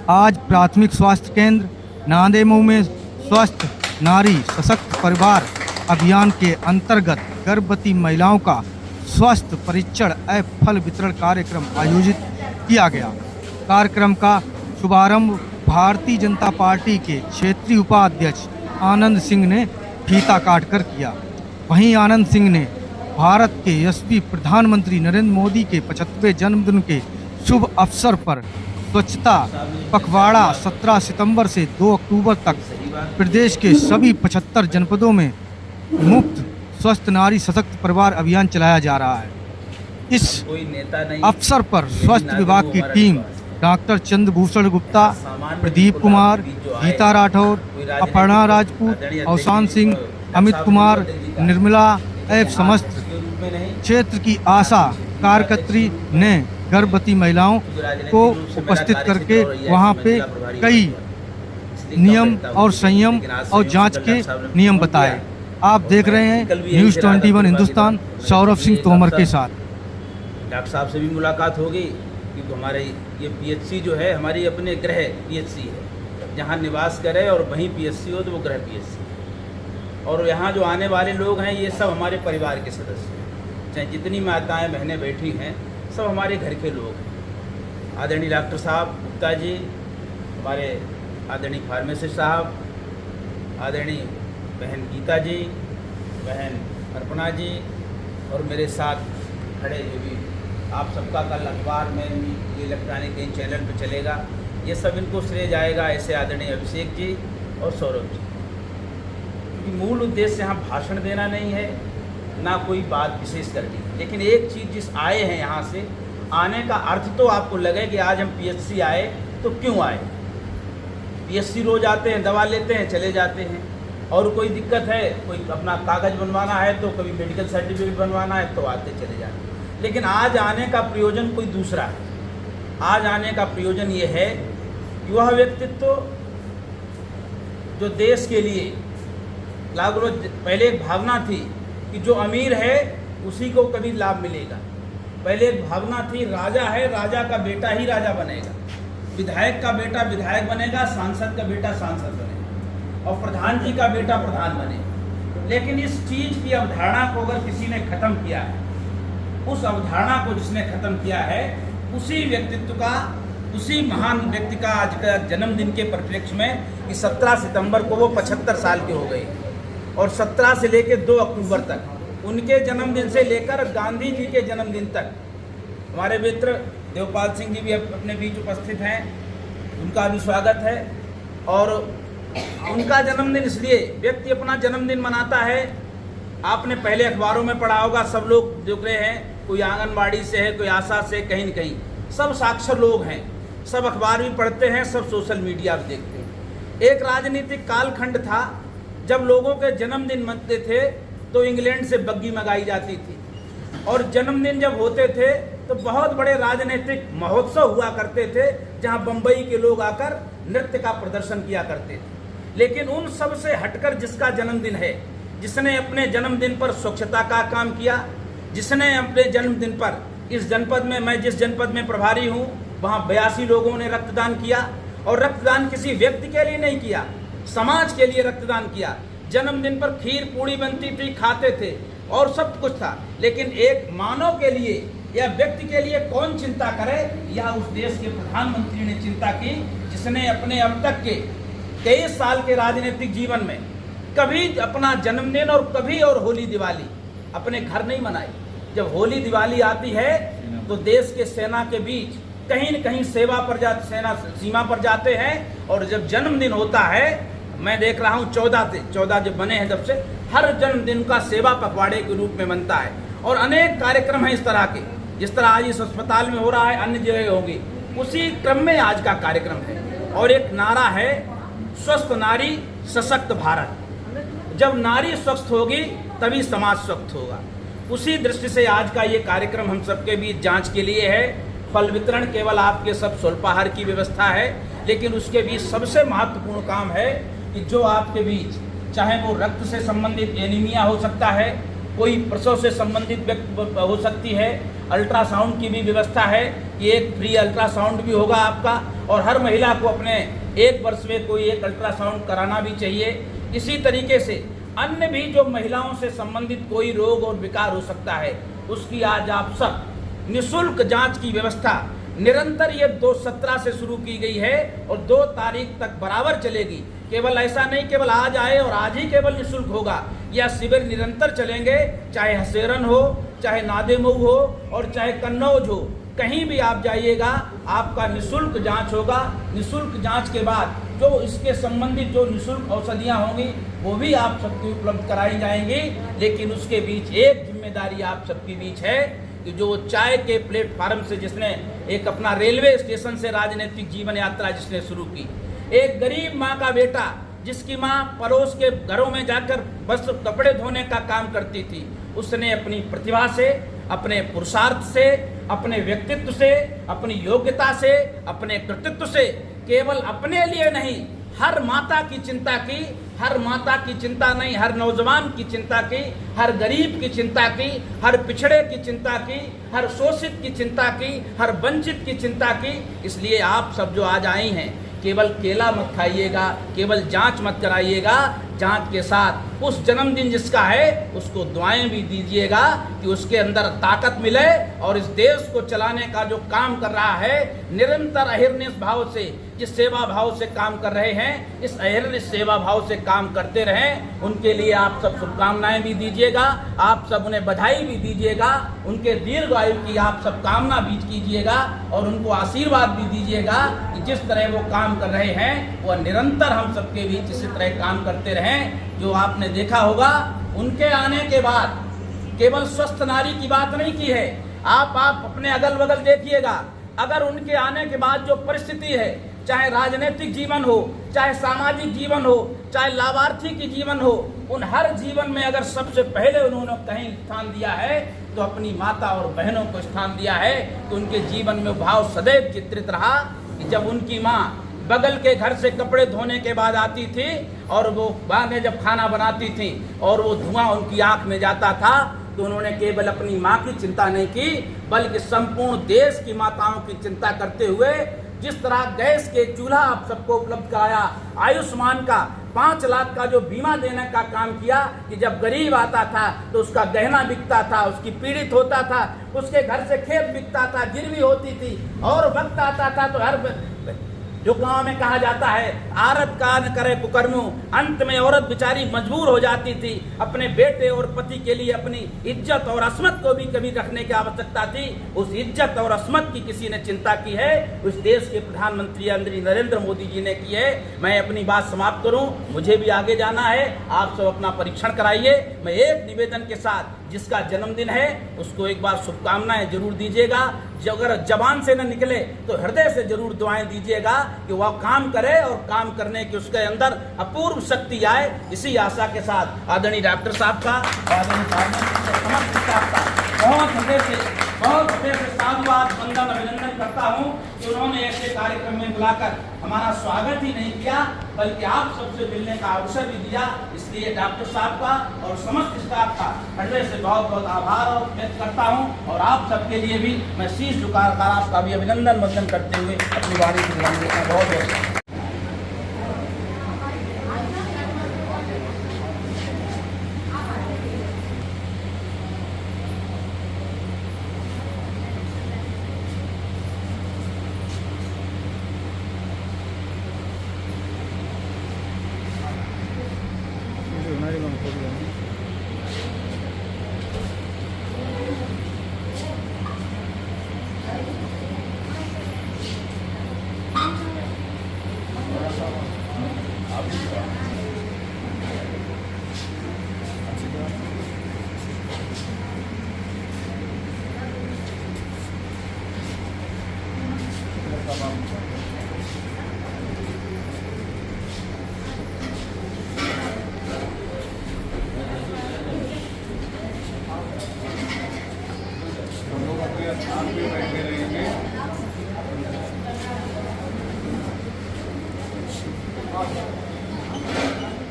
आज प्राथमिक स्वास्थ्य केंद्र नांदेमऊ में स्वस्थ नारी सशक्त परिवार अभियान के अंतर्गत गर्भवती महिलाओं का स्वास्थ्य परीक्षण एवं फल वितरण कार्यक्रम आयोजित किया गया। कार्यक्रम का शुभारंभ भारतीय जनता पार्टी के क्षेत्रीय उपाध्यक्ष आनंद सिंह ने फीता काटकर किया। वहीं आनंद सिंह ने भारत के यशस्वी प्रधानमंत्री नरेंद्र मोदी के 75वें जन्मदिन के शुभ अवसर पर स्वच्छता पखवाड़ा 17 सितंबर से 2 अक्टूबर तक प्रदेश के सभी 75 जनपदों में मुफ्त स्वस्थ नारी सशक्त परिवार अभियान चलाया जा रहा है। इस अवसर पर स्वास्थ्य विभाग की टीम डॉक्टर चंद्रभूषण गुप्ता, प्रदीप कुमार, गीता राठौर, अपर्णा राजपूत, अवसान सिंह, अमित कुमार, निर्मला एवं समस्त क्षेत्र की आशा कार्यकर्त्री ने गर्भवती महिलाओं को उपस्थित करके वहां पे कई नियम और संयम और जांच के नियम बताए। आप देख रहे हैं न्यूज़ 21 हिंदुस्तान सौरभ सिंह तोमर के साथ। डॉक्टर साहब से भी मुलाकात होगी क्योंकि हमारे ये पीएचसी जो है हमारी अपने गृह पीएचसी है, जहाँ निवास करे और वहीं पीएचसी हो तो वो गृह पीएचसी। और यहाँ जो आने वाले लोग हैं ये सब हमारे परिवार के सदस्य हैं, चाहे जितनी माताएं बहनें बैठी हैं सब हमारे घर के लोग हैं। आदरणीय डॉक्टर साहब गुप्ता जी, हमारे आदरणीय फार्मेसिस्ट साहब, आदरणीय बहन गीता जी, बहन अर्पणा जी और मेरे साथ खड़े जो भी आप सबका कल अखबार में भी इलेक्ट्रॉनिक कहीं चैनल पर चलेगा, ये सब इनको श्रेय जाएगा। ऐसे आदरणीय अभिषेक जी और सौरभ जी, क्योंकि मूल उद्देश्य यहाँ भाषण देना नहीं है ना कोई बात विशेष करनी, लेकिन एक चीज़ जिस आए हैं यहाँ से आने का अर्थ तो आपको लगे कि आज हम पीएचसी आए तो क्यों आए। पीएचसी रोज आते हैं, दवा लेते हैं, चले जाते हैं, और कोई दिक्कत है, कोई अपना कागज़ बनवाना है तो कभी मेडिकल सर्टिफिकेट बनवाना है तो आते चले जाते हैं। लेकिन आज आने का प्रयोजन कोई दूसरा है। आज आने का प्रयोजन ये है कि वह व्यक्तित्व जो देश के लिए लागू, पहले एक भावना थी कि जो अमीर है उसी को कभी लाभ मिलेगा। पहले एक भावना थी राजा है, राजा का बेटा ही राजा बनेगा, विधायक का बेटा विधायक बनेगा, सांसद का बेटा सांसद बनेगा और प्रधान जी का बेटा प्रधान बनेगा। लेकिन इस चीज़ की अवधारणा को अगर किसी ने ख़त्म किया है, उस अवधारणा को जिसने ख़त्म किया है, उसी व्यक्तित्व का, उसी महान व्यक्ति का आज का जन्मदिन के परिप्रेक्ष्य में कि 17 सितंबर को वो 75 साल के हो गए और 17 से लेकर 2 अक्टूबर तक उनके जन्मदिन से लेकर गांधी जी के जन्मदिन तक हमारे मित्र देवपाल सिंह जी भी अपने बीच उपस्थित हैं, उनका भी स्वागत है। और उनका जन्मदिन इसलिए व्यक्ति अपना जन्मदिन मनाता है, आपने पहले अखबारों में पढ़ा होगा, सब लोग देख रहे हैं, कोई आंगनबाड़ी से है, कोई आशा से, कहीं न कहीं सब साक्षर लोग हैं, सब अखबार भी पढ़ते हैं, सब सोशल मीडिया भी देखते हैं। एक राजनीतिक कालखंड था जब लोगों के जन्मदिन मनते थे तो इंग्लैंड से बग्गी मंगाई जाती थी, और जन्मदिन जब होते थे तो बहुत बड़े राजनीतिक महोत्सव हुआ करते थे जहां बम्बई के लोग आकर नृत्य का प्रदर्शन किया करते थे। लेकिन उन सब से हटकर जिसका जन्मदिन है, जिसने अपने जन्मदिन पर स्वच्छता का काम किया, जिसने अपने जन्मदिन पर इस जनपद में, मैं जिस जनपद में प्रभारी हूँ वहाँ 82 लोगों ने रक्तदान किया, और रक्तदान किसी व्यक्ति के लिए नहीं किया, समाज के लिए रक्तदान किया। जन्मदिन पर खीर पूड़ी बनती थी, खाते थे और सब कुछ था, लेकिन एक मानव के लिए या व्यक्ति के लिए कौन चिंता करे, यह उस देश के प्रधानमंत्री ने चिंता की, जिसने अपने अब तक के 23 साल के राजनीतिक जीवन में कभी अपना जन्मदिन और कभी और होली दिवाली अपने घर नहीं मनाई। जब होली दिवाली आती है तो देश के सेना के बीच कहीं न कहीं सेना सीमा पर जाते हैं, और जब जन्मदिन होता है, मैं देख रहा हूँ 14 जब बने हैं तब से हर जन्मदिन का सेवा पखवाड़े के रूप में बनता है, और अनेक कार्यक्रम हैं इस तरह के, जिस तरह आज इस अस्पताल में हो रहा है, अन्य जगह होंगी, उसी क्रम में आज का कार्यक्रम है। और एक नारा है स्वस्थ नारी सशक्त भारत। जब नारी स्वस्थ होगी तभी समाज स्वस्थ होगा। उसी दृष्टि से आज का ये कार्यक्रम हम सबके बीच जांच के लिए है। फल वितरण केवल आपके सब स्वल्पाहार की व्यवस्था है, लेकिन उसके बीच सबसे महत्वपूर्ण काम है कि जो आपके बीच, चाहे वो रक्त से संबंधित एनीमिया हो सकता है, कोई प्रसव से संबंधित हो सकती है, अल्ट्रासाउंड की भी व्यवस्था है कि एक फ्री अल्ट्रासाउंड भी होगा आपका, और हर महिला को अपने 1 वर्ष में कोई एक अल्ट्रासाउंड कराना भी चाहिए। इसी तरीके से अन्य भी जो महिलाओं से संबंधित कोई रोग और विकार हो सकता है, उसकी आज आप सब निःशुल्क जांच की व्यवस्था निरंतर ये 2/17 से शुरू की गई है और 2 तारीख तक बराबर चलेगी। केवल ऐसा नहीं केवल आज आए और आज ही केवल निःशुल्क होगा, यह शिविर निरंतर चलेंगे, चाहे हसेरन हो, चाहे नादेमऊ हो और चाहे कन्नौज हो, कहीं भी आप जाइएगा आपका निःशुल्क जांच होगा। निःशुल्क जांच के बाद जो इसके संबंधित जो निःशुल्क औषधियाँ होंगी वो भी आप सबको उपलब्ध कराई जाएंगी। लेकिन उसके बीच एक जिम्मेदारी आप सबके बीच है कि जो चाय के प्लेटफार्म से जिसने एक अपना रेलवे स्टेशन से राजनीतिक जीवन यात्रा जिसने शुरू की, एक गरीब माँ का बेटा जिसकी माँ पड़ोस के घरों में जाकर बस कपड़े धोने का काम करती थी, उसने अपनी प्रतिभा से, अपने पुरुषार्थ से, अपने व्यक्तित्व से, अपनी योग्यता से, अपने कृतित्व से केवल अपने लिए नहीं हर माता की चिंता की, हर माता की चिंता नहीं हर नौजवान की चिंता की, हर गरीब की चिंता की, हर पिछड़े की चिंता की, हर शोषित की चिंता की, हर वंचित की चिंता की। इसलिए आप सब जो आज आई हैं, केवल केला मत खाइएगा, केवल जांच मत कराइएगा, जांच के साथ उस जन्मदिन जिसका है उसको दुआएं भी दीजिएगा कि उसके अंदर ताकत मिले और इस देश को चलाने का जो काम कर रहा है निरंतर अहिर्निश भाव से, जिस सेवा भाव से काम कर रहे हैं, इस अहिर्निश सेवा भाव से काम करते रहें। उनके लिए आप सब शुभकामनाएं भी दीजिएगा, आप सब उन्हें बधाई भी दीजिएगा, उनके दीर्घ आयु की आप सब कामना भी कीजिएगा और उनको आशीर्वाद भी दीजिएगा कि जिस तरह वो काम कर रहे हैं वह निरंतर हम सबके बीच इसी तरह काम करते रहें। जो आपने देखा होगा उनके आने के बाद केवल स्वस्थ नारी की बात नहीं की है, आप अपने अगल बगल देखिएगा, अगर उनके आने के बाद जो परिस्थिति है, चाहे राजनीतिक जीवन हो, चाहे सामाजिक जीवन हो, चाहे लाभार्थी की जीवन हो, उन हर जीवन में अगर सबसे पहले उन्होंने कहीं स्थान दिया है तो अपनी माता और बहनों को स्थान दिया है। तो उनके जीवन में भाव सदैव चित्रित रहा कि जब उनकी माँ बगल के घर से कपड़े धोने के बाद आती थी और वो बाद में जब खाना बनाती थी और वो धुआं उनकी आंख में जाता था, तो उन्होंने केवल अपनी माँ की चिंता नहीं की बल्कि संपूर्ण देश की माताओं की चिंता करते हुए जिस तरह गैस के चूल्हा आप सबको उपलब्ध कराया, आयुष्मान का 5 लाख का जो बीमा देने का काम किया कि जब गरीब आता था तो उसका गहना बिकता था, उसकी पीड़ित होता था, उसके घर से खेत बिकता था, गिरवी होती थी और वक्त आता था तो हर जो गांव में कहा जाता है औरत का न करे कुकर्मों, अंत में औरत बेचारी मजबूर हो जाती थी अपने बेटे और पति के लिए अपनी इज्जत और अस्मत को भी कभी रखने की आवश्यकता थी। उस इज्जत और अस्मत की किसी ने चिंता की है, उस देश के प्रधानमंत्री नरेंद्र मोदी जी ने की है। मैं अपनी बात समाप्त करूं, मुझे भी आगे जाना है, आप सब अपना परीक्षण कराइए। मैं एक निवेदन के साथ, जिसका जन्मदिन है उसको एक बार शुभकामनाएं जरूर दीजिएगा, जो अगर जबान से न निकले तो हृदय से जरूर दुआएं दीजिएगा कि वह काम करे और काम करने की उसके अंदर अपूर्व शक्ति आए। इसी आशा के साथ आदरणीय डॉक्टर साहब का, आदरणीय समस्त स्टाफ का बहुत हृदय से साधुवाद, वंदन, अभिनंदन करता हूँ कि उन्होंने ऐसे कार्यक्रम में बुलाकर हमारा स्वागत ही नहीं किया बल्कि आप सबसे मिलने का अवसर भी दिया। इसलिए डॉक्टर साहब का और समस्त स्टाफ का हृदय से बहुत बहुत आभार व्यक्त करता हूँ और आप सबके लिए भी मैं शीश झुकाकर आपका भी अभिनंदन वंदन करते हुए अपनी वाणी की विराम देता हूं। बहुत बहुत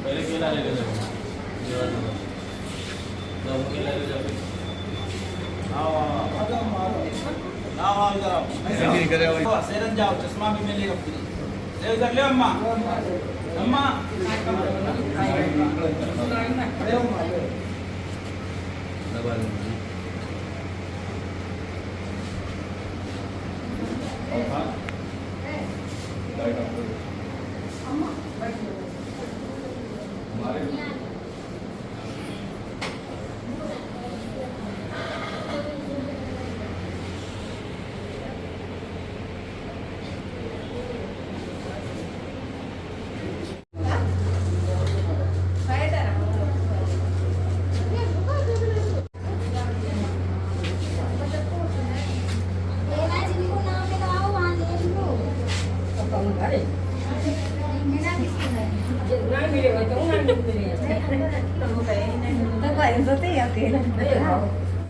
पहले केला ले लो, केला ले लो। सेरन जाओ, चश्मा भी मिलेगा फ्री। ले उधर ले अम्मा, अम्मा Tôi vậy tôi thấy ok.